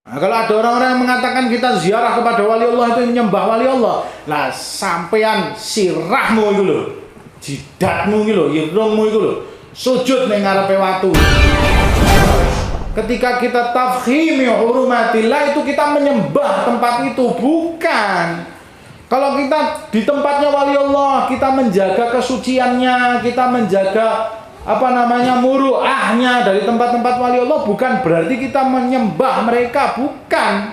Nah, kalau ada orang-orang yang mengatakan kita ziarah kepada wali Allah itu menyembah wali Allah, lah sampean sirahmu itu loh, jidatmu itu loh, irungmu itu loh, sujud ning ngarepe watu. Ketika kita tafkhimi hurumatillah itu kita menyembah tempat itu, bukan. Kalau kita di tempatnya wali Allah, kita menjaga kesuciannya, kita menjaga muruahnya dari tempat-tempat wali Allah, bukan berarti kita menyembah mereka, bukan.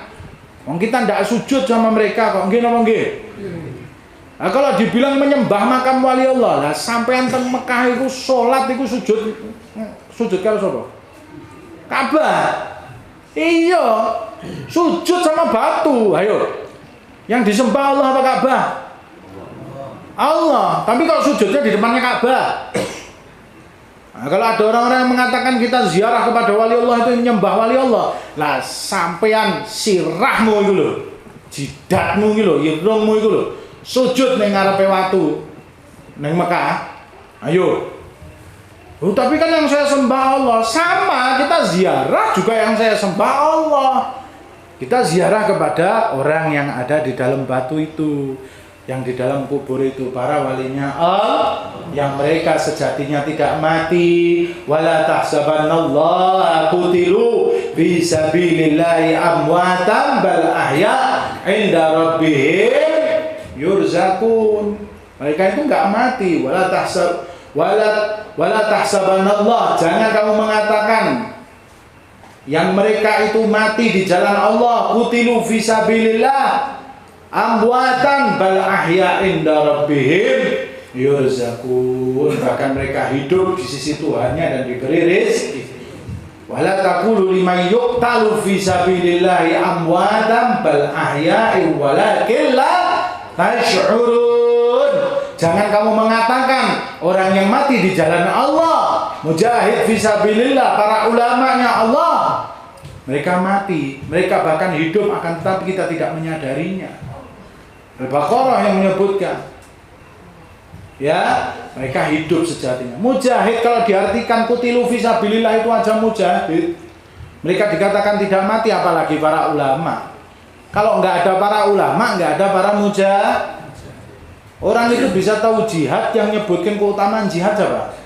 Kita tidak sujud sama mereka kok, nggih napa nggih? Nah, kalau dibilang menyembah makam wali Allah, lah sampean teng Mekah itu salat itu sujud karo sapa? Ka'bah. Iya, sujud sama batu, ayo. Yang disembah Allah apa Ka'bah? Allah. Tapi kalau sujudnya di depannya Ka'bah. Nah, kalau ada orang-orang yang mengatakan kita ziarah kepada wali Allah itu menyembah wali Allah, lah sampean sirahmu itu loh, jidatmu itu loh, irungmu itu loh, sujud ning ngarepe watu ning Mekah. Ayo. Tapi kan yang saya sembah Allah, sama kita ziarah juga yang saya sembah Allah. Kita ziarah kepada orang yang ada di dalam batu itu, yang di dalam kubur itu, para walinya Allah, yang mereka sejatinya tidak mati. Wala tahsabannallaha qutilu fi sabilillahi amwatan bal ahya inda rabbihim yurzakun. Mereka itu enggak mati. Wala tahsabanallah, jangan kamu mengatakan yang mereka itu mati di jalan Allah, qutilu fi sabilillah amwatan bal ahya inda rabbihim yurzakun, bahkan mereka hidup di sisi Tuhannya dan diberi rezeki. Wala taqulu liman yuqtalu fi sabilillahi amwatan bal ahya walakin la tash'urun. Jangan kamu mengatakan orang yang mati di jalan Allah, mujahid fi sabilillah, para ulamanya Allah, mereka mati, mereka bahkan hidup, akan tetapi kita tidak menyadarinya. Al-Baqarah yang menyebutkan, ya, mereka hidup sejatinya. Mujahid kalau diartikan qutilu fi sabilillah itu aja mujahid. Mereka dikatakan tidak mati, apalagi para ulama. Kalau nggak ada para ulama, nggak ada para mujahid. Orang itu bisa tahu jihad, yang nyebutkan keutamaan jihad siapa?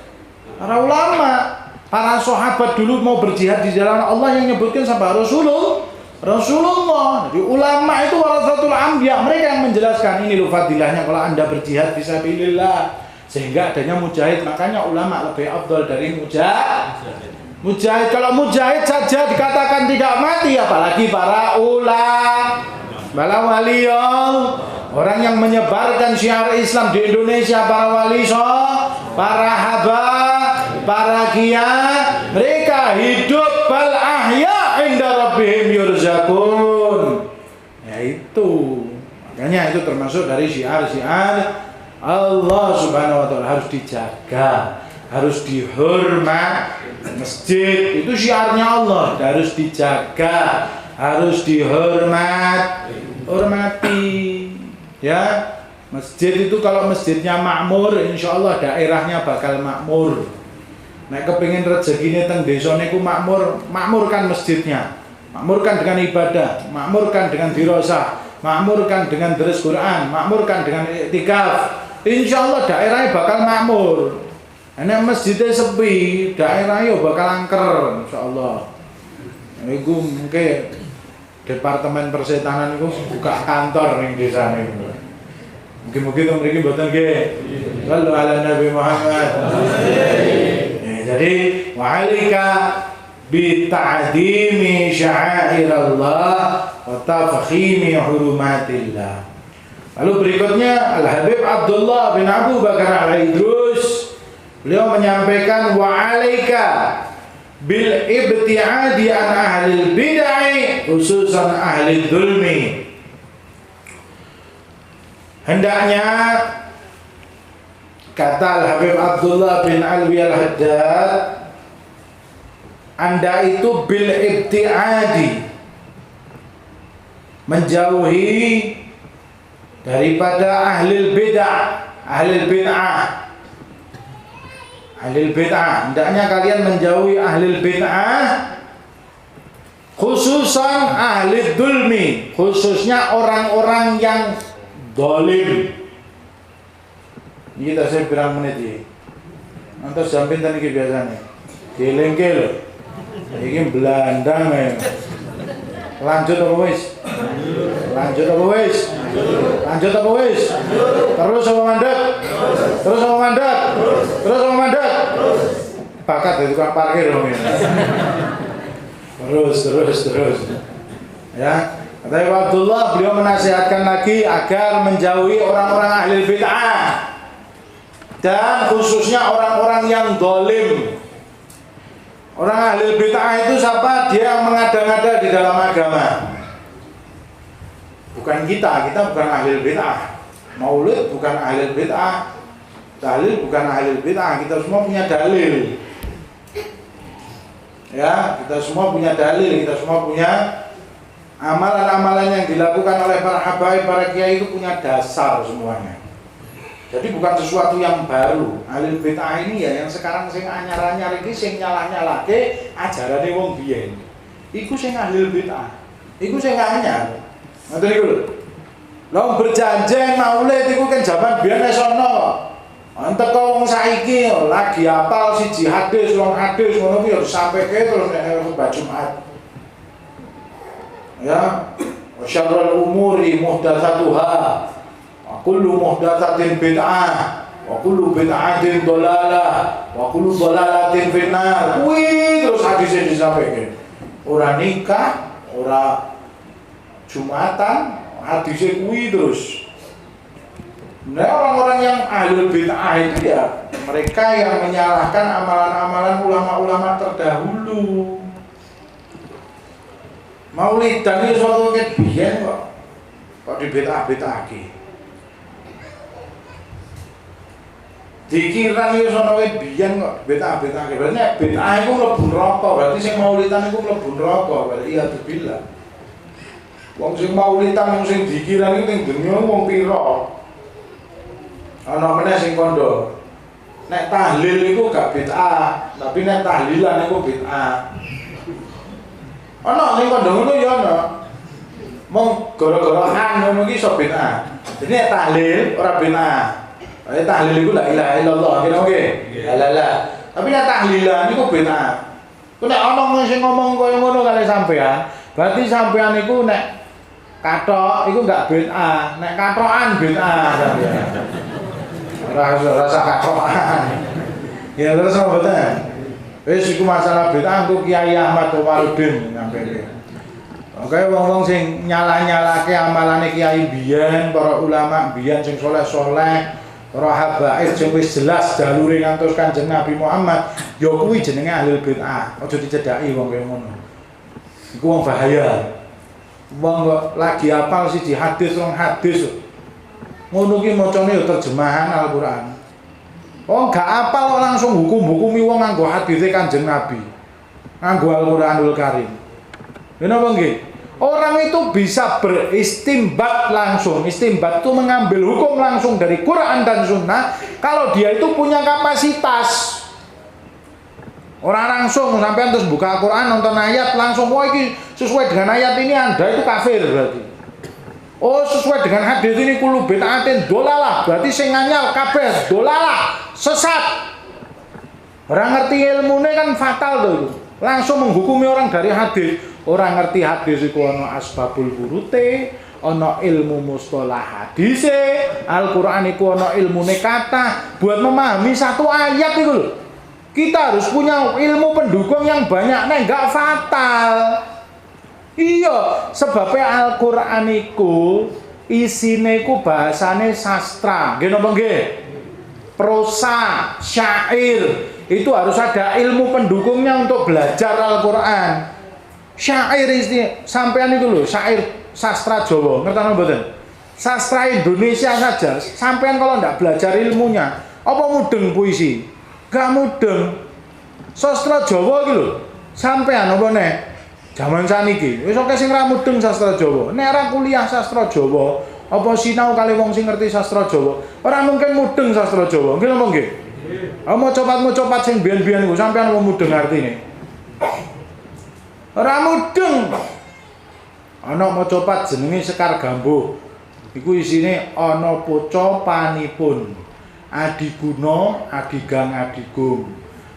Para ulama. Para sahabat dulu mau berjihad di jalan Allah, yang nyebutkan siapa? Rasulullah. Jadi ulama itu warasatul anbiya, mereka yang menjelaskan ini loh fadilahnya kalau Anda berjihad fisabilillah, sehingga adanya mujahid. Makanya ulama lebih afdal dari mujahid. Kalau mujahid saja dikatakan tidak mati, apalagi para ulama, para waliyah. Orang yang menyebarkan syiar Islam di Indonesia, para wali para haba, para kiai, mereka hidup bal ahya inda rabbihim yurzakun. Ya itu. Makanya itu termasuk dari syiar-syiar Allah Subhanahu wa taala, harus dijaga, harus dihormat. Masjid itu syiarnya Allah, harus dijaga, harus hormati. Ya, masjid itu kalau masjidnya makmur, insya Allah daerahnya bakal makmur. Nek kepingin rezekinya teng desa niku makmur, makmurkan masjidnya, makmurkan dengan ibadah, makmurkan dengan dirosah, makmurkan dengan deres Quran, makmurkan dengan iktikaf. Insya Allah daerahnya bakal makmur. Nek masjidnya sepi, daerahnya bakal angker, insya Allah. Niku mungkin Departemen Persetanan itu buka kantor ning desa niku. Mungkin mriki mboten nggih. Sallu ala Nabi Muhammad. Jadi wa'alika bi ta'dimi sya'airallah wa tafkhimi hurumatillah. Lalu berikutnya Al-Habib Abdullah bin Abu Bakar Al-Idrus, beliau menyampaikan wa'alika bil ibti'adi an ahlil bid'ah khususan ahli dzulmi. Hendaknya, kata Al-Habib Abdullah bin Alwi Al-Haddad, Anda itu bil ibti'adi, menjauhi daripada ahlil bid'ah, ahlil bid'ah. Hendaknya kalian menjauhi ahlil bid'ah, khususan ahli dzulmi, khususnya orang-orang yang zalim. Iki tak saya pirang menit iki. Antos jam pinten iki biasane? Gelengke lho. Iki blandang ya. Lanjut apa wis? Lanjut apa wis? Lanjut apa wis? Terus apa mandek? Terus apa mandek? Terus apa mandek? Bakat dari tukang parkir dong ya. Terus. Ya, kata Abdullah, beliau menasihatkan lagi agar menjauhi orang-orang ahli bid'ah dan khususnya orang-orang yang zalim. Orang ahli bid'ah itu siapa? Dia yang mengada-ngada di dalam agama. Bukan kita bukan ahli bid'ah. Maulid bukan ahli bid'ah. Tahlil bukan ahli bid'ah. Kita semua punya dalil. Ya, kita semua punya dalil, kita semua punya amalan-amalan yang dilakukan oleh para habaib, para kiai itu punya dasar semuanya. Jadi bukan sesuatu yang baru. Ahli bid'ah ini ya yang sekarang sing anyar-anyar iki sing nyalah-nyalake ajarane wong biyen. Iku sing ahli bid'ah. Iku sing anyar. Ngoten niku lho. Lah berjanji maulid iku kan jaman biyen wis ana. Entek wong saiki lagi hafal siji hadis, wong hadis ngono kuwi harus sampeke terus nek khutbah Jumat. Ya, wasyarrul umuri muhdatsatuha. Wa kullu muhdatsatin bid'ah, wa kullu bid'atin dhalalah, wa kullu dhalalatin finnar. Kuwi terus hadisnya disampaikan. Ora nikah, ora Jumatan, hadisnya kuwi terus. Nah, orang-orang yang ahli bid'ah itu ya mereka yang menyalahkan amalan-amalan ulama-ulama terdahulu. Maulidan itu suatu kebiyen kok di bid'ah-bid'ah iki. Dikiran itu suatu kebiyen kok bid'ah-bid'ah iki. Berarti bid'ah itu mlebu neraka, berarti sing maulidan itu mlebu neraka, berarti iya dibilang. Wong sing maulidan wong sing dikiran itu ning dunya wong pira? Ana meneh sing kondo. Nek tahlil iku gak bid'ah, tapi nek tahlilan iku bid'ah. Ana sing kondo ngono ya ana. Mong gara-gara ngono iki iso bid'ah. Jadi nek tahlil ora bid'ah. Nek tahlil iku la ilaha illallah, kira oke? La. Tapi nek tahlilan iku bid'ah. Ku nek ana sing ngomong koyo ngono kali sampean, berarti sampean iku nek kathok iku gak bid'ah, nek kathokan bid'ah sampean. Rasa katroan. Ya terus apa betul? Wis iku masalah bid'ah ku Kiai Ahmad Waluddin nyampe. Oke, wong-wong sing nyalah-nyalake amalane kiai biyen, para ulama biyen sing saleh-saleh, para habaib sing wis jelas jalure ngantos Kanjeng Nabi Muhammad, ya kuwi jenenge ahli bid'ah. Aja dicedhaki wong kaya ngono. Iku wong bahaya. Wong lagi hafal siji hadis, rong hadis. Ngono ki macane ya terjemahan Al-Qur'an. Wong gak apal kok langsung hukum-hukumi wong nganggo hadise Kanjeng Nabi. Nganggo Al-Qur'anul Karim. Kenapa nggih? Orang itu bisa beristimbat langsung. Istimbat itu mengambil hukum langsung dari Quran dan Sunnah kalau dia itu punya kapasitas. Orang langsung sampai terus buka Quran, nonton ayat langsung, wah ini sesuai dengan ayat ini Anda itu kafir berarti. Oh sesuai dengan hadis ini kulo bid'atin dolalah, berarti sing nganyal kabeh dolalah, sesat. Orang ngerti ilmunya kan fatal tuh itu. Langsung menghukumi orang dari hadis. Orang ngerti hadis itu ono asbabul wurute, ono ilmu mustalah hadise, Al-Qur'an itu ono ilmune kata. Buat memahami satu ayat itu loh, kita harus punya ilmu pendukung yang banyak, nek gak fatal. Iya, sebabnya Al-Qur'an iku isine iku bahasane sastra. Nggih napa nggih? Prosa, syair. Itu harus ada ilmu pendukungnya untuk belajar Al-Qur'an. Syair istilah sampean itu loh, syair sastra Jawa. Ngerti napa mboten? Sastra Indonesia saja, sampean kalau ndak belajar ilmunya, apa mudeng puisi? Gak mudeng. Sastra Jawa iki lho, sampean apa nek jaman saniki wis akeh sing ra mudeng sastra Jawa. Nek ora kuliah sastra Jawa, apa sinau kali wong sing ngerti sastra Jawa, ora mungkin mudeng sastra Jawa. Nggih napa nggih? Mau copat sing biyen-biyen iku sampean apa mudeng artine? Ora mudeng. Ana macapat jenenge Sekar Gambuh. Iku isine ana pocapanipun. Adiguna, adigang, adigung.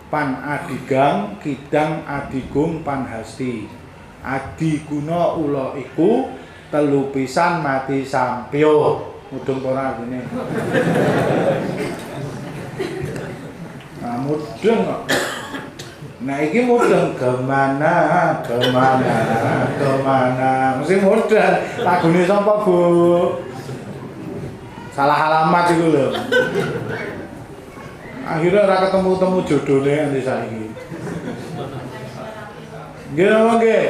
Pan adigang, kidang, adigung, panhasti. Adiguna ula iku telu pisan mati sampyo. Mudeng ora artine. Nah, mudeng kok. Nah iki mudeng kemana. Mesti mudeng. Lagune sapa, Bu? Salah alamat iku lho. Akhirnya ora ketemu-temu jodone nanti saiki. Nggih napa nggih?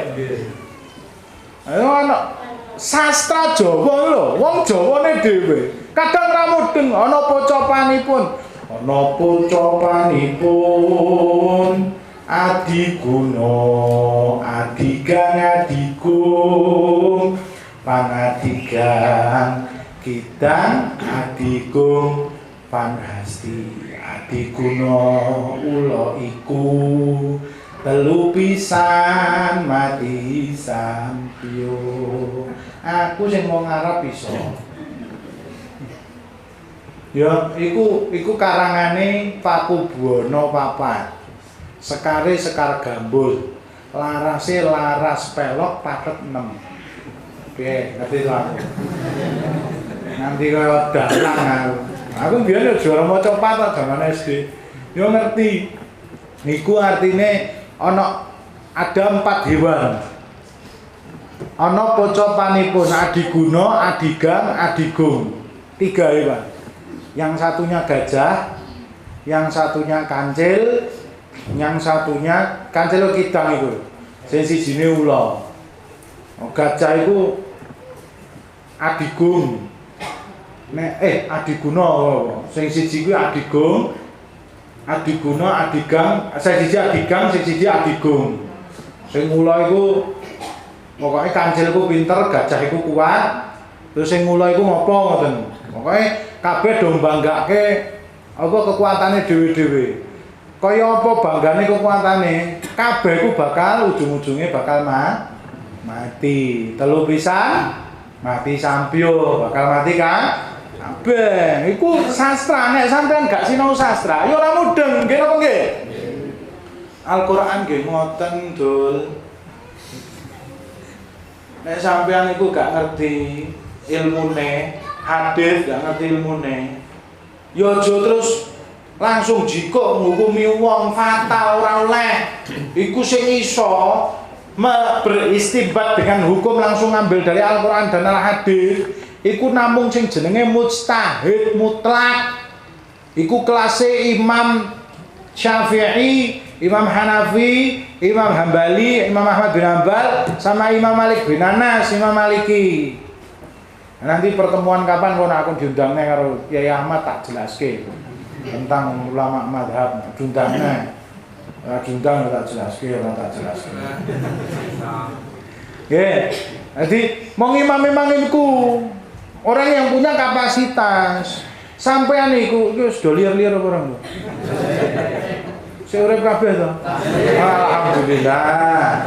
Ayo ana sastra Jawa lho, wong Jawane dhewe. Kadang ra mudeng ana pocapanipun. Ana pocapanipun adiguna, adigang, adigung, panadigang, kidang, adigung, panhasti. Adiguna ula iku telu pisan mati sampyo. Aku sing wong Arab iso. Ya, iku karangane Pakubuwana papat. Sekare Sekar Gambuh. Larase laras pelok pathet 6. Piye, ngerti to aku. Nanti kaya dalang aku biyen yo juara maca papat jaman SD. Yo ngerti. Niku artine ana ada 4 hewan. Ana pocapanipun adiguna, adigang, adigung. 3 hewan. Yang satunya gajah, yang satunya kancil, yang satunya kancil kidang iku. Sing sijine ula. Gajah iku adigung. Adiguna sing siji kuwi adigung, adiguna, adigang, sing siji adigang, sing siji adigung. Sing ula iku pokoke kancil iku pinter, gajah iku kuat. Terus sing ula iku ngopo ngoten. Pokoke kabeh do mbanggake apa kekuatane dhewe-dhewe. Kaya apa banggane kekuatane, kabeh iku bakal ujung-ujunge bakal mati. Telu pisan mati sampyo, bakal mati kan? Kabeh iku sastra. Nek sampean gak sinau sastra ya ora mudeng, nggih napa nggih? Al-Qur'an nggih ngoten, Dul. Nek sampean iku gak ngerti ilmune, hadis gak ngerti ilmune, ya aja terus langsung jikok ngukumi wong fatal ora oleh. Iku sing iso beristibat dengan hukum langsung ngambil dari Al-Qur'an dan Al-Hadis. Iku namung sing jenenge mujtahid mutlak. Iku kelase Imam Syafi'i, Imam Hanafi, Imam Hambali, Imam Ahmad bin Hanbal, sama Imam Malik bin Anas, Imam Maliki. Nanti pertemuan kapan kono aku diundangnya karo Yai Ahmad tak jelaske tentang ulama madhab. Diundangnya diundang tak jelaske, tak jelaske. Nggih. Jadi mong imam-imam iku orang yang punya kapasitas. Sampean iku wis do liar-liar apa ora, Bu? Sing urip kabeh to? Alhamdulillah.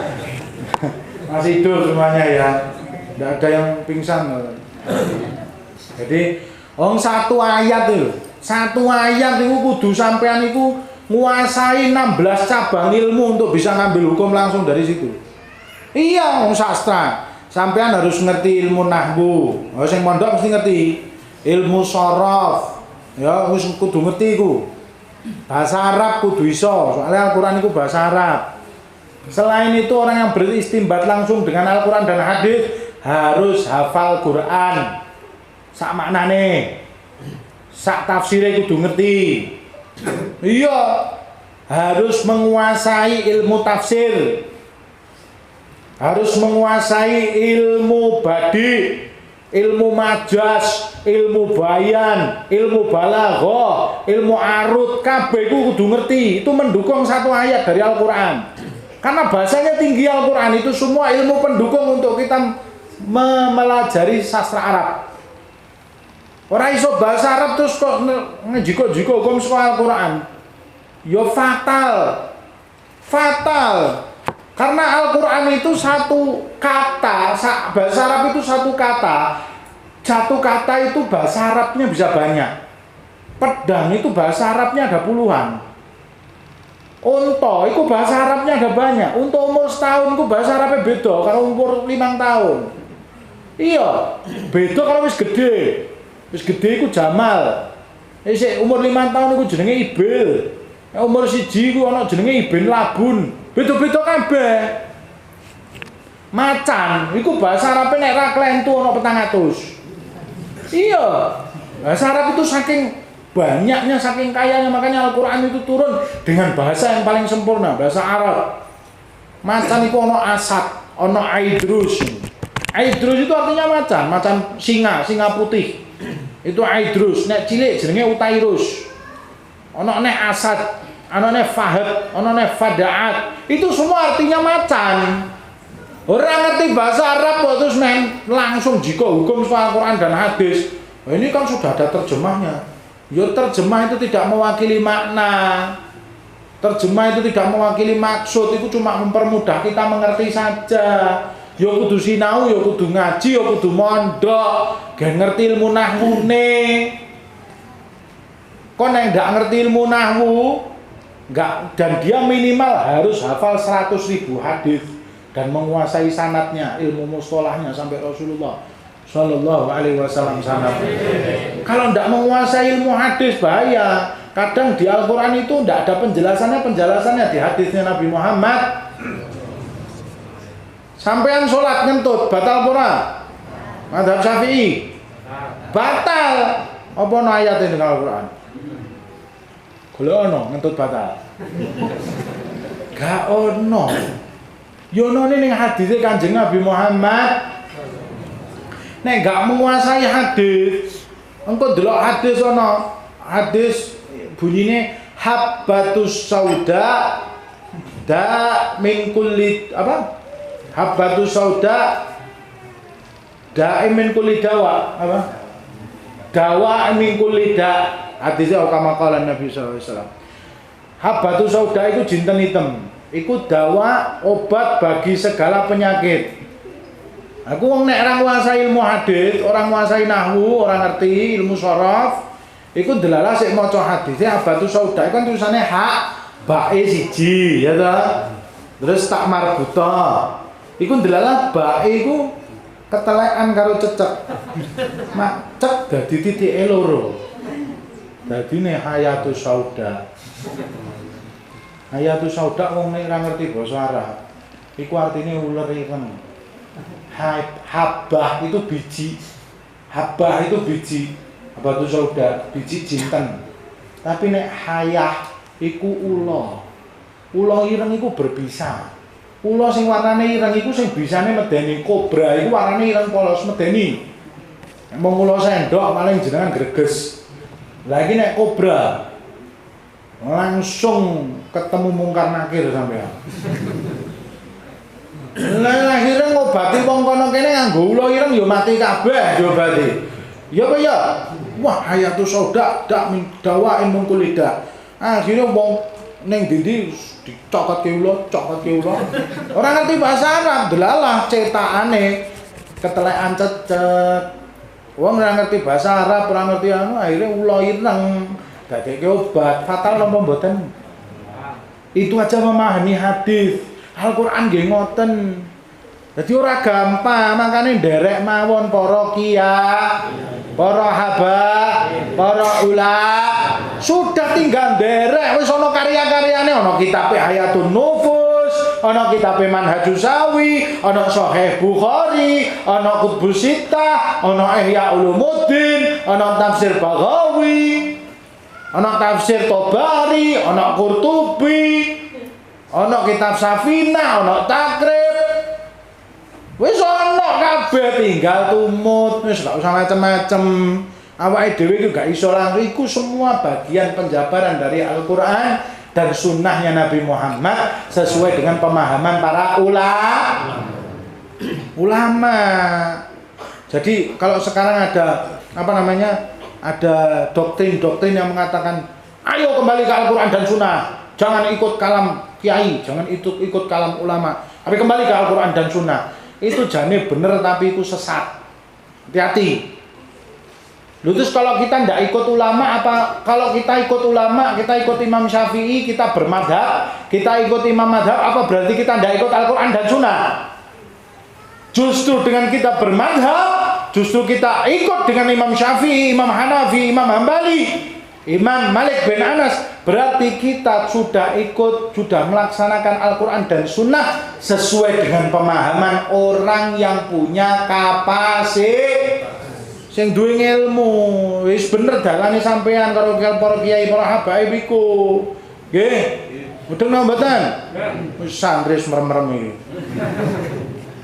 Masih hidup semuanya ya. Tidak ada yang pingsan. Jadi, satu ayat itu. Satu ayat itu kudu sampean iku nguasai 16 cabang ilmu untuk bisa ngambil hukum langsung dari situ. Iya, sastra. Sampean harus ngerti ilmu nahwu. Sing mondok mesti ngerti ilmu shorof. Ya, wis kudu ngerti iku. Bahasa Arab kudu iso, soalnya Al-Qur'an itu bahasa Arab. Selain itu orang yang beristimbat langsung dengan Al-Qur'an dan hadis harus hafal Qur'an. Sak maknane. Sak tafsire kudu ngerti. Iya, harus menguasai ilmu tafsir. Harus menguasai ilmu badi, ilmu majas, ilmu bayan, ilmu balaghah, ilmu arut, kabeh iku kudu ngerti. Itu mendukung satu ayat dari Al-Qur'an. Karena bahasanya tinggi Al-Qur'an, itu semua ilmu pendukung untuk kita mempelajari sastra Arab. Ora iso bahasa Arab terus kok ngejiko-jiko hukum saka Al-Qur'an. Ya fatal. Fatal. Karena Al-Quran itu satu kata, bahasa Arab itu satu kata. Satu kata itu bahasa Arabnya bisa banyak. Pedang itu bahasa Arabnya ada puluhan. Unta itu bahasa Arabnya ada banyak. Untuk umur setahun itu bahasa Arabnya beda kalau umur 5 tahun. Iya, beda kalau wis gede. Wis gede itu Jamal. Umur 5 tahun itu jenenge Ibil. Umur 1 itu ana jenenge Ibn Labun. Beda-beda kabeh. Macan iku bahasa Arabnya nek ra klentu ana 400. Iya, bahasa Arab itu saking banyaknya, saking kayanya, makanya Al-Quran itu turun dengan bahasa yang paling sempurna, bahasa Arab. Macan itu ono asad, ono aidrus. Aidrus itu artinya macan singa putih. Itu aidrus, nek cilik jenenge utairus. Ono nek asad, ono nek fahad, ono nek fadaat. Itu semua artinya macan. Orang ngerti bahasa Arab kok terus langsung jika hukum soal Quran dan hadis. Nah, ini kan sudah ada terjemahnya. Ya terjemah itu tidak mewakili makna. Terjemah itu tidak mewakili maksud, itu cuma mempermudah kita mengerti saja. Ya kudu sinau, ya kudu ngaji, ya kudu mondok, gen ngerti ilmu nahwune. Kok nek ndak ngerti ilmu nahwu, dan dia minimal harus hafal 100.000 hadis dan menguasai sanadnya, ilmu mustalahnya sampai Rasulullah Shallallahu Alaihi Wasallam sanad. Kalau tidak menguasai ilmu hadis bahaya. Kadang di Al-Quran itu tidak ada penjelasannya di hadisnya Nabi Muhammad. Sampean sholat ngentut batal pura. Madzhab Syafi'i batal. Apa no ayat ini dalam Al-Quran? Kalau ono ngentut batal. Gak ono. Yono ini hadisnya Kanjeng Nabi Muhammad. Nek gak menguasai hadis, engko delok hadis ono. Hadis bunyinya habbatus sauda da min kulli apa? Habbatus sauda da min kulli dawa apa? Dawa min kulli da. Hadisnya kama qala Nabi sallallahu alaihi wasallam. Habbatus sauda itu jinten hitam. Iku dawa obat bagi segala penyakit. Aku wong nek ora nguasai ilmu hadis, orang nguasai nahwu, orang ngerti ilmu sharaf, iku delalah sik maca hadise abatu sauda kan tulisannya hak bae siji ya ta. Terus tak marbuta. Iku delalah bae iku ketelekan karo cecek. Mak cek dadi titike loro. Dadine hayatus sauda. Hayatus sauda wong nek ora ngerti basa Arab. Iku artine uler ireng. Habah itu biji. Habah itu biji. Habatus sauda, biji jinten. Tapi nek hayah iku ula. Ula ireng iku berbisa. Ula sing warnane ireng iku sing bisane medeni. Kobra iku warnane ireng polos medeni. Mung ula sendok maling jenengan greges. Lah iki nek kobra langsung ketemu mungkar nakir sampean. Lah akhirnya ngobati wong kono kene nganggo ula ireng ya mati kabeh diobati. Ya apa ya? Wah, hayatus sauda dak min dawain mungkulida. Akhirnya wong ning ndi dicokotke ula. Ora ngerti bahasa Arab, delalah cetakane ketelekan cecek. Wong ora ngerti bahasa Arab, ora ngerti anu, akhirnya ula ireng. Dadeke obat fatal napa mboten? Itu aja memahami hadis. Al-Qur'an nggih ngoten. Dadi ora gampang, makane nderek mawon para kiai, para haba, para ula. Sudah tinggal nderek wis ana karya-karyane, ana kitabe Hayatun Nufus, ana kitabe Manhajus Sawi, ana Sahih Bukhari, ana Qutbus Sittah, ana Ihya Ulumuddin, ana Tafsir Baghawi. Ana tafsir Tabari, ana Qurtubi, ana kitab Safinah, ana Takrib. Wis ana kabeh tinggal tumut, wis gak usah macem-macem. Awake dhewe iku gak iso langsung iku semua bagian penjabaran dari Al-Qur'an dan sunnahnya Nabi Muhammad sesuai dengan pemahaman para ulama. Jadi kalau sekarang ada ada doktrin-doktrin yang mengatakan ayo kembali ke Al-Quran dan Sunnah, jangan ikut kalam kiai, jangan ikut kalam ulama. Tapi kembali ke Al-Quran dan Sunnah. Itu jane bener tapi itu sesat. Hati-hati. Lalu terus kalau kita tidak ikut ulama apa? Kalau kita ikut ulama, kita ikut Imam Syafi'i, kita bermadhab, kita ikut Imam Madhab, apa berarti kita tidak ikut Al-Quran dan Sunnah? Justru dengan kita bermadhab, justru kita ikut dengan Imam Syafi'i, Imam Hanafi, Imam Hambali, Imam Malik bin Anas, berarti kita sudah ikut, sudah melaksanakan Al-Quran dan Sunnah sesuai dengan pemahaman orang yang punya kapasitas. Sing duwe ilmu, wis bener dalane sampean karo para kiai para habaib iku. Nggih. Mudeng napa mboten? Wis santris merem-merem iki.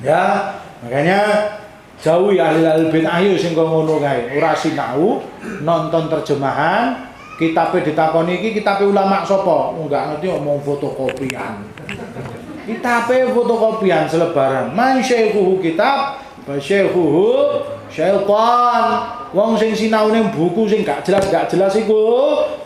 Ya, makanya jauhi ahli bid'ah ayo sing kok ngono kae. Ora sinau, nonton terjemahan, kitabe ditakoni iki kitabe ulama sapa? Enggak ngerti ngomong fotokopian. Kitabe fotokopian selebaran. Man syekhuhu kitab, fa syekhuhu syaitan. Wong sing sinaune buku sing gak jelas iku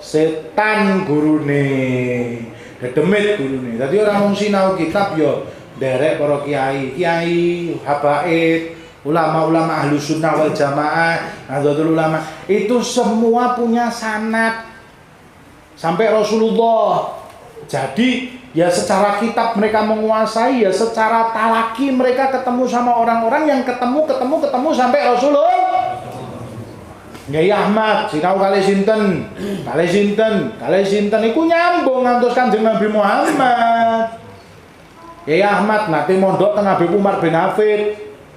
setan gurune. Dedemit gurune. Dadi ora mung sinau kitab yo derek para kiai, habaib, ulama-ulama ahlu sunnah wal jamaah, nahdlatul ulama. Itu semua punya sanad sampai Rasulullah. Jadi ya secara kitab mereka menguasai, ya secara talaki mereka ketemu sama orang-orang yang ketemu sampai Rasulullah. Nyai Ahmad sinau kali sinten iku nyambung ngantos Kanjeng Nabi Muhammad. Nyai Ahmad nate mondok teng Habib Umar bin Hafid.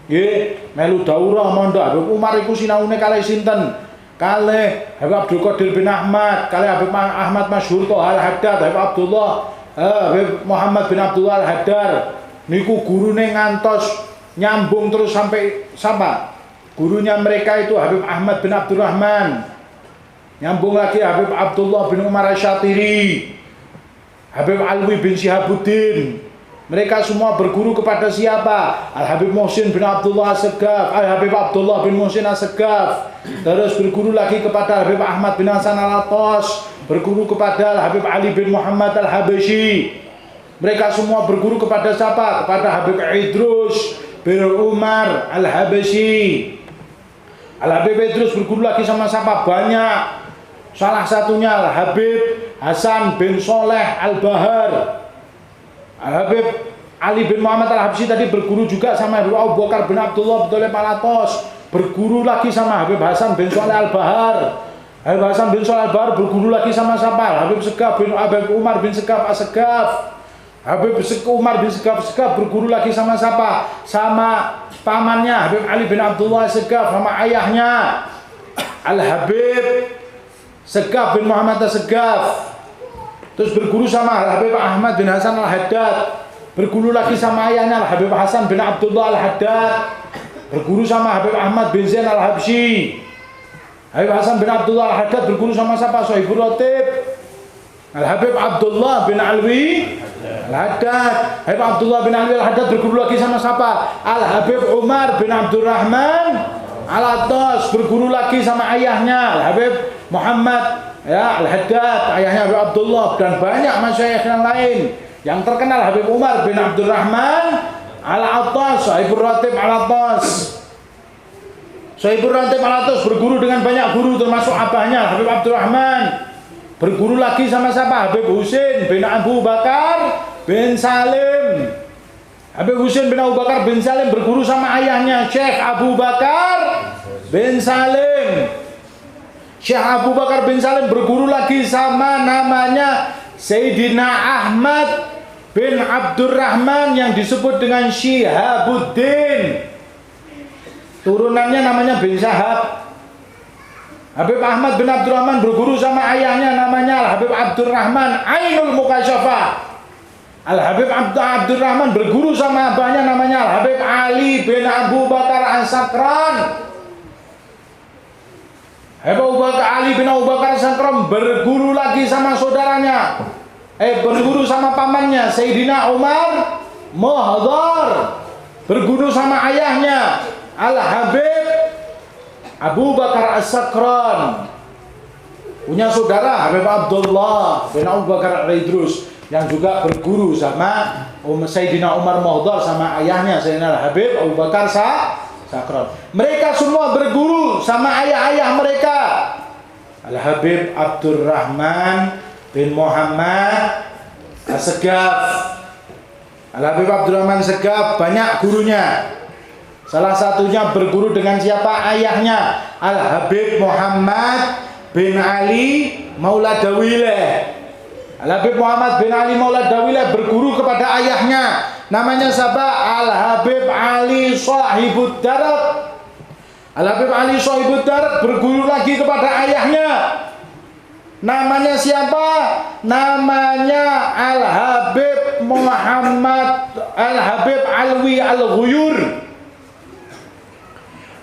Nggih, melu daurah mondok Habib Umar iku sinaune kali sinten? Kalih Habib Abdul Qadir bin Ahmad, kalih Habib Ahmad Masyhur Toha Al-Haddad, Habib Abdullah Habib Muhammad bin Abdullah Al-Haddar niku gurune ngantos nyambung terus sampai sama gurunya mereka itu Habib Ahmad bin Abdurrahman, nyambung lagi Habib Abdullah bin Umar Asy-Syatiri, Habib Alwi bin Syihabuddin. Mereka semua berguru kepada siapa? Al-Habib Muhsin bin Abdullah As-Segaf, Al-Habib Abdullah bin Muhsin As-Segaf. Terus berguru lagi kepada Habib Ahmad bin Hasan Al-Attas, berguru kepada Habib Ali bin Muhammad Al-Habasyi. Mereka semua berguru kepada siapa? Kepada Habib Idrus bin Umar Al-Habasyi. Al-Habib Idrus berguru lagi sama siapa? Banyak. Salah satunya Al-Habib Hasan bin Soleh Al-Bahar. Al-Habib Ali bin Muhammad Al-Habsyi tadi berguru juga sama Habib Abu Bakar bin Abdullah bin Thalib Al-Attas. Berguru lagi sama Habib Hasan bin Soleh Al-Bahar. Habib Hasan bin Soleh Al-Bahar berguru lagi sama siapa? Habib Segaf bin Habib Umar bin Segaf As-Segaf. Habib Umar bin Segaf berguru lagi sama siapa? Sama pamannya Habib Ali bin Abdullah As-Segaf, sama ayahnya Al-Habib Segaf bin Muhammad As-Segaf. Terus berguru sama Al-Habib Ahmad bin Hasan Al-Haddad. Berguru lagi sama ayahnya Al-Habib Hasan bin Abdullah Al-Haddad. Berguru sama Habib Ahmad bin Zain Al-Habsyi. Habib Hasan bin Abdullah Al-Haddad berguru sama siapa? Sohibul Ratib. Al-Habib Abdullah bin Alwi Al-Haddad. Habib Abdullah bin Alwi Al-Haddad berguru lagi sama siapa? Al-Habib Umar bin Abdurrahman Al-Attas. Berguru lagi sama ayahnya Al-Habib Muhammad Al-Haddad, ayahnya Habib Abdullah, dan banyak masyayikh yang lain. Yang terkenal Habib Umar bin Abdurrahman Al-Attas, Sohibul Ratib Al-Attas. Sohibul Ratib Al-Attas berguru dengan banyak guru termasuk abahnya Habib Abdurrahman. Berguru lagi sama siapa? Habib Husin bin Abu Bakar bin Salim. Habib Husin bin Abu Bakar bin Salim berguru sama ayahnya Syekh Abu Bakar bin Salim. Syekh Abu Bakar bin Salim berguru lagi sama namanya Sayyidina Ahmad bin Abdurrahman yang disebut dengan Syihabuddin. Turunannya namanya bin Syahab. Habib Ahmad bin Abdurrahman berguru sama ayahnya namanya Al-Habib Abdurrahman Ainul Mukasyafah. Al-Habib Abdurrahman berguru sama abahnya namanya Al-Habib Ali bin Abu Bakar As-Sakran. Habib Ali bin Abu Bakar As-Sakran berguru lagi sama saudaranya, berguru sama pamannya Sayyidina Umar Muhdhar. Berguru sama ayahnya Al-Habib Abu Bakar As-Sakran. Punya saudara Habib Abdullah bin Abu Bakar Al-Idrus. yang juga berguru sama Sayyidina Umar Mohdar sama ayahnya Sayyidina Al-Habib Abu Bakar Sakron. Mereka semua berguru sama ayah-ayah mereka. Al-Habib Abdurrahman bin Muhammad As-Segaf. Al-Habib Abdurrahman Segaf banyak gurunya. Salah satunya berguru dengan siapa? Ayahnya Al-Habib Muhammad bin Ali Maula Dawileh. Al-Habib Muhammad bin Ali Maula Dawileh berguru kepada ayahnya. Namanya siapa? Al-Habib Ali Shahibud Darat. Al-Habib Ali Shahibud Darat berguru lagi kepada ayahnya. Namanya siapa? Namanya Al-Habib Muhammad Al-Habib Alwi Al-Ghuyur.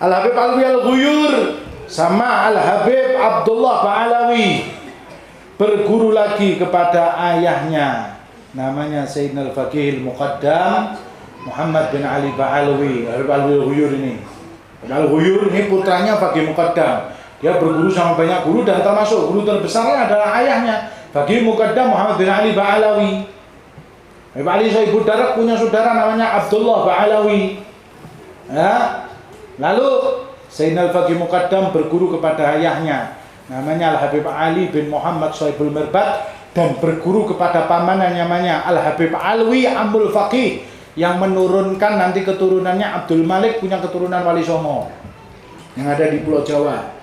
Al-Habib Alwi Al-Ghuyur sama Al-Habib Abdullah Ba'alawi berguru lagi kepada ayahnya. Namanya Sayyidina Al-Faqih Al-Muqaddam Muhammad bin Ali Ba'alawi. Al-Habib Alwi Al-Ghuyur ini. Al-Ghuyur ini putranya Faqih Muqaddam. Dia berguru sama banyak guru dan termasuk guru terbesarnya adalah ayahnya Faqih Muqaddam Muhammad bin Ali Ba'alawi. Habib Ali Shahibud Darat punya saudara namanya Abdullah Ba'alawi. Ya. Lalu Sayyidina Al-Faqih Muqaddam berguru kepada ayahnya namanya Al-Habib Ali bin Muhammad Shahibul Mirbat dan berguru kepada pamannya namanya Al-Habib Alwi Amul Faqih yang menurunkan nanti keturunannya Abdul Malik punya keturunan Wali Songo yang ada di Pulau Jawa.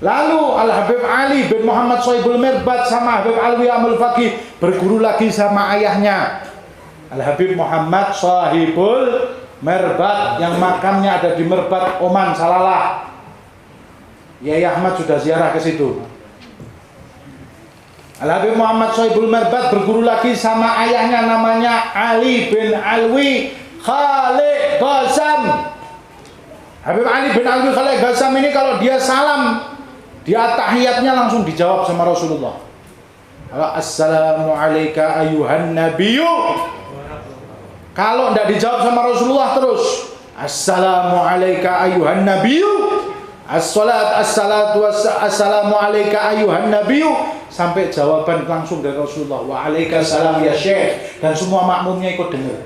Lalu Al-Habib Ali bin Muhammad Shahibul Mirbat sama Habib Alwi Amul Faqih berguru lagi sama ayahnya Al-Habib Muhammad Shahibul Mirbat yang makamnya ada di Mirbat, Oman, Salalah. Yai Ahmad sudah ziarah ke situ. Al-Habib Muhammad Shahibul Mirbat berguru lagi sama ayahnya namanya Ali bin Alwi Khalid Ghazam. Habib Ali bin Alwi Khalid Ghazam ini kalau dia salam, dia tahiyatnya langsung dijawab sama Rasulullah. Assalamualaikum ayuhan nabiyyu. Kalau tidak dijawab sama Rasulullah terus Assalamualaikum ayuhan nabiyyu. Assalamualaikum ayuhan nabiyyu sampai jawaban langsung dari Rasulullah. Waalaikumsalam ya Syekh. Dan semua makmumnya ikut dengar.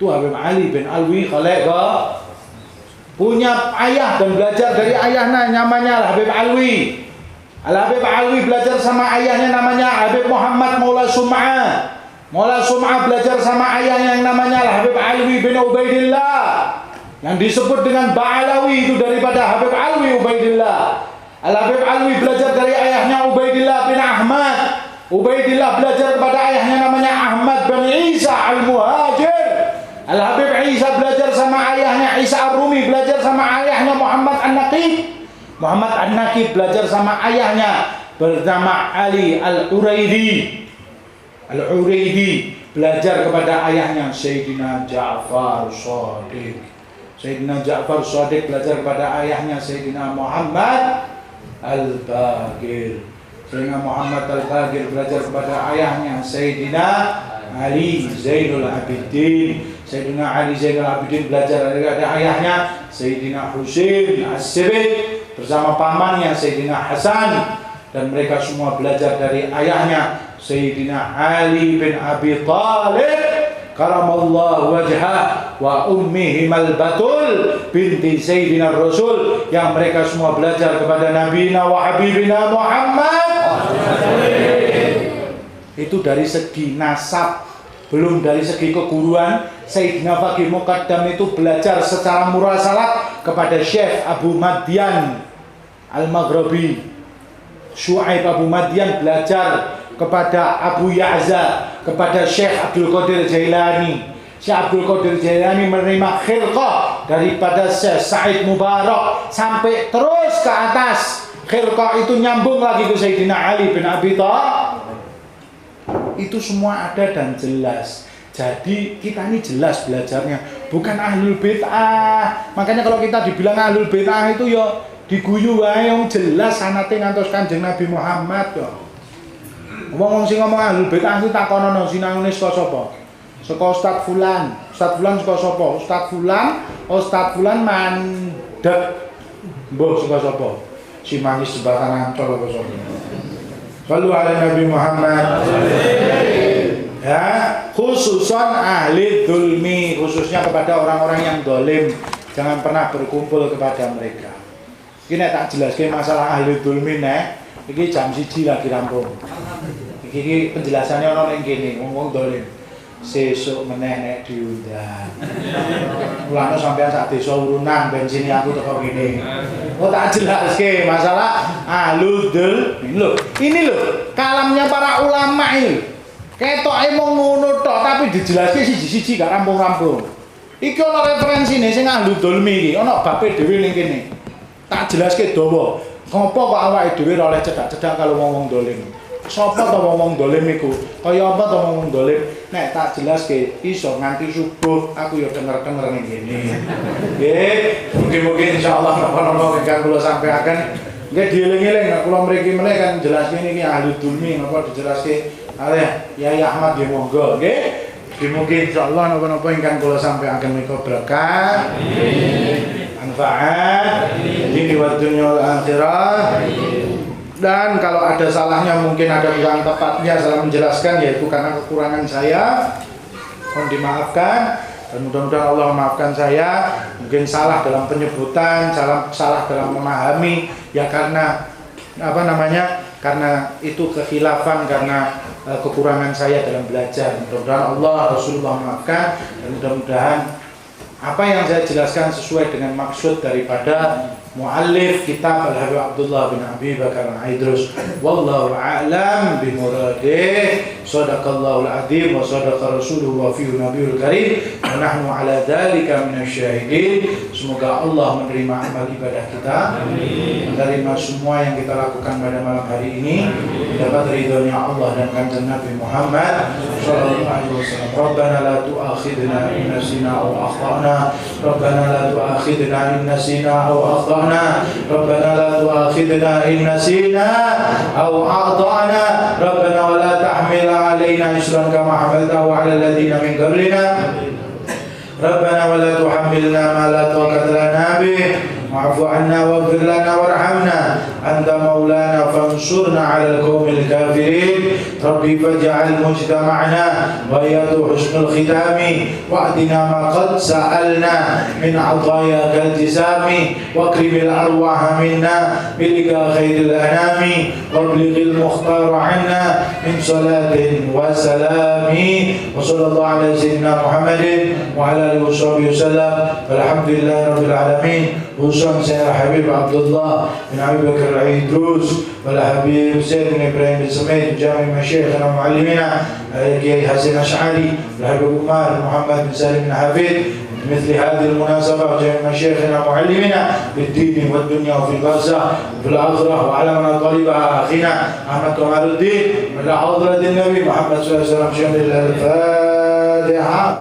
Itu Habib Ali bin Alwi Khalid punya ayah dan belajar dari ayahnya namanya Al-Habib Alwi. Al-Habib Alwi belajar sama ayahnya namanya Habib Muhammad Maula Sum'ah. Maula Sum'ah belajar sama ayahnya yang namanya Al-Habib Alwi bin Ubaidillah. Yang disebut dengan Ba'alawi itu daripada Habib Alwi Ubaidillah. Al-Habib Alwi belajar dari ayahnya Ubaidillah bin Ahmad. Ubaidillah belajar kepada ayahnya namanya Ahmad bin Isa Al-Muhajir. Al-Habib Isa belajar sama ayahnya Isa Ar-Rumi, belajar sama ayahnya Muhammad An-Naqib. Muhammad An-Naqib belajar sama ayahnya bernama Ali Al-Uraidi. Al-Uraidi belajar kepada ayahnya Sayyidina Ja'far Shadiq. Sayyidina Ja'far Shadiq belajar kepada ayahnya Sayyidina Muhammad Al-Baqir. Sayyidina Muhammad Al-Baqir belajar kepada ayahnya Sayyidina Ali Zainul Abidin. Sayyidina Ali Zainul Abidin belajar kepada ayahnya Sayyidina Husain As-Sibit bersama pamannya Sayyidina Hasan. Dan mereka semua belajar dari ayahnya Sayyidina Ali bin Abi Thalib karamallahu wajhah wa ummihim al-Batul binti Sayyidina Rasul, yang mereka semua belajar kepada Nabina wa Habibina Muhammad. Itu dari segi nasab, belum dari segi keguruan. Sayyidina Faqih Muqaddam itu belajar secara murasalat kepada Syekh Abu Madian Al-Maghribi. Syuaib Abu Madian belajar kepada Abu Ya'za, kepada Syekh Abdul Qadir Jailani. Syekh Abdul Qadir Jailani menerima khilqah daripada Syekh Said Mubarak sampai terus ke atas. Khilqah itu nyambung lagi ke Sayyidina Ali bin Abi Thalib. Itu semua ada dan jelas. Jadi kita ini jelas belajarnya, bukan ahlul bid'ah. Makanya kalau kita dibilang ahlul bid'ah itu ya diguyu wae yang jelas sanate ngantos Kanjeng Nabi Muhammad yo. Wong sing ngomong ahlul bid'ah itu takonono sinangune saka sapa? Saka Ustaz Fulan. Ustaz Fulan saka sapa? Ustaz Fulan mandek. Mbah saka sapa? Si manis sebakan ancol apa sapa? Shallu ala Nabi Muhammad. Ya, khususan ahli dzulmi, khususnya kepada orang-orang yang dolim, jangan pernah berkumpul kepada mereka. Ini tak jelaskan masalah ahli dzulmi nek. Iki jam 1 lagi rampung. Iki penjelasannya ono ning kene, wong dolim. Sesuk meneh nek diundang. Mulane sampean sak desa urunan bensin aku teko kene. Oh tak jelaske masalah ahlul dzulmi. Ini lho, kalamnya para ulama ini. Ketoke mung ngono tok tapi dijelaske siji-siji gak rampung-rampung. Iki ana referensine sing ahlul dzulmi iki, ana bape dhewe ning kene. Tak jelaske dawa. Ngopo kok awake dhewe ora oleh cedak-cedak kalau ngomong dolim? Sapa to ngomong dolim iku? Kaya apa to ngomong dolim? Nek tak jelaske iso nganti subuh aku ya denger-denger ning kene. Nggih, mungkin-mungkin insyaallah napa-napa ingkang kula sampaikan nggih dieling-eling nek kula mriki meneh kan jelaske niki ahli dzulmi napa dijelaske oleh Yai Ahmad ya monggo nggih. Mungkin insyaallah napa-napa ingkang kula sampaikan menika berkah. Manfaat ini wa dunya wal akhirah. Dan kalau ada salahnya mungkin ada kurang tepatnya salah menjelaskan yaitu karena kekurangan saya, mohon dimaafkan dan mudah-mudahan Allah memaafkan saya. Mungkin salah dalam penyebutan, salah dalam memahami ya karena karena itu kekhilafan, karena kekurangan saya dalam belajar. Mudah-mudahan Allah Rasulullah maafkan dan mudah-mudahan apa yang saya jelaskan sesuai dengan maksud daripada muallif kitab Al-Habib Abdullah bin Abi Bakar Al-Aidrus. Wallahu a'lam bi muradih. Shadaqallahul azim wa shadaqa rasuluhu wa fihi nabiyul karim wa nahnu ala dzalika minasyahidin. Semoga Allah menerima amal ibadah kita, menerima semua yang kita lakukan pada malam hari ini, dapat ridhonya Allah dan kanjeng Nabi Muhammad sallallahu alaihi wasallam. Rabbana la tu'akhidna in nasina aw akhtana. Rabbana la tu'akhidna in nasina aw akhtana. Rabbana la tu'akhidna in nasina aw akhtana. Rabbana wa la tahmil علينا إصرا كما حملته على الذين من قبلنا ربنا ولا تحملنا ما لا طاقة لنا به واعف عنا واغفر لنا وارحمنا أنت مولانا فانصرنا على القوم الكافرين ربي فاجعل مجتمعنا غاية حسن الختام وأعطنا ما قد سألنا من عطاياك الجسام واكرم الأرواح منا بلقاء خير الأنام وابلغ المختار عنا من صلاة وسلام وصلى الله على سيدنا محمد وعلى آله وصحبه وسلم والحمد لله رب العالمين. Khususnya saya Habib Abdullah bin Abi Bakar Al-Aidrus wal Habib Zaid bin Ibrahim bin Samaid jami' masyayikhna wa muallimina Kiai Hasan Asy'ari wal Habib Umar Muhammad bin Salim bin Hafid مثل هذه المناسبة جميع مشايخنا معلمنا بالدين والدنيا وفي البرزخ وفي الآخرة وعلى من طالبها أخينا أحمد كمال الدين من حضرة النبي محمد صلى الله عليه وسلم. الفاتحة.